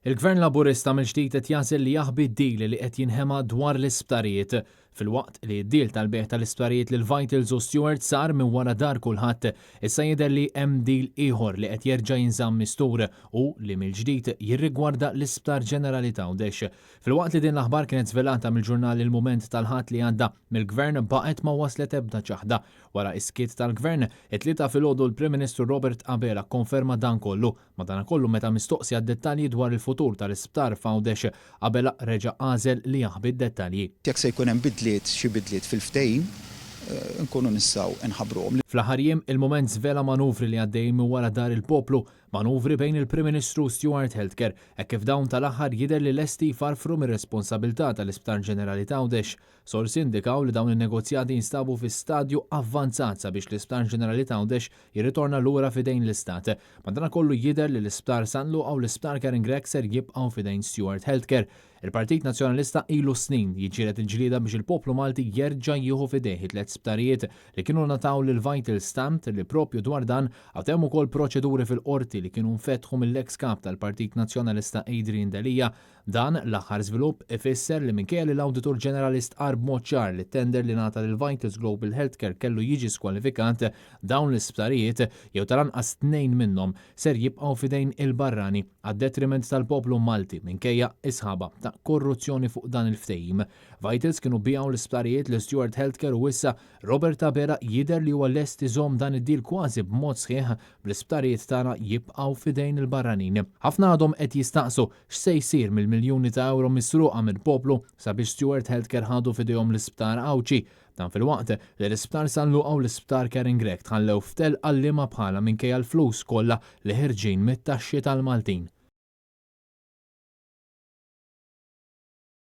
Il-Gvern Laburista mill-ġdid qed jażel li jaħbi d-deal li qed jinħema dwar l-isptarijiet fil-waqt li d-deal tal-beħ tal-isptarijiet lil Vitals u Stewart sar minn wara dar kulħadd issa jidher li hemm deal ieħor li qed jerġa' jinżamm mistur u li mill-ġdid jirrigwarda l-Isptar Ġenerali ta' Għawdex. Fil-waqt li din l-aħbar kienet żvelata mill-ġurnal Il-Mument tal-ħadd li għadda mill-Gvern baqgħet ma waslet ebda ċaħda wara iskiet tal-Gvern it-tlieta filgħodu l-Prim Ministru Robert Abela konferma dan kollu. Madankollu meta mistoqsi għad-dettalji dwar il-futur tal-isptar f'Għawdex Abela reġa' għażel li jaħbi d-dettalji. Jekk se jkun hemm xi bidliet fil-ftehim, nkunu nistgħu nħabbruhom. Fl-aħħar jiem il-mument żvela manuvri li għaddejjin minn wara dar il-poplu, manuvri bejn il-Prim Ministru Stuart Healthcare hekk kif dawn tal-aħħar jidher li lesti jfarfru mir-responsabilità tal-Isptar Ġenerali ta' Għawdex. Sorsi indikaw li dawn in-negozjati jinstabu fi stadju avvanzat sabiex l-Isptar Ġenerali ta' Għawdex jirritorna lura fidejn l-Istat. Madankollu jidher li l-Isptar San Luqa u l-Isptar Karen Gregg ser jibqgħu fidejn Stuart Healthcare. Il-Partit Nazzjonalista ilu snin jiġġieled il-ġlieda biex il-poplu Malti jerġa' jieħu fidejh it-tliet sptarijiet li kienu nataw lil Vitals Stamp li propju dwar dan għatem ukoll proċeduri fil-qorti li kienu nfetħu mill-ex kap tal-Partit Nazzjonalista Adrian Delija. Dan l-aħħar żvilupp ifisser li minkejja li l-Awditur Ġeneralist qar b'mod ċar li tender li ngħata lil Vitals Global Healthcare kellu jiġi skwalifikat dawn l-isptarijiet jew tal-anqas tnejn minnhom ser jibqgħu fidejn il-barrani għad-detriment tal-poplu Malti minkejja isħaba ta' korruzzjoni fuq dan il-ftehim. Vitals kienu bijaw l-isptarijiet l Stuart Healthcare u issa Robert Abela jidher li huwa lest iżomm dan id-dil kważi b'mod sħiħ bl-isptarijiet tagħna jibqgħu fidejn il-barranin. Ħafna għadhom qed jistaqsu x'se jsir mill-miljuni ta' euro misruqa mill-poplu sabiex Stuart Healthcare ħadu fidejhom l-isptar Awċi. Dan fil-waqt li l-Isptar San Luqa u l-Isptar Karen Gregg tħallew ftel qallima bħala minkejja l-flus kollha li ħirġin mit-taxxi tal-Maltin.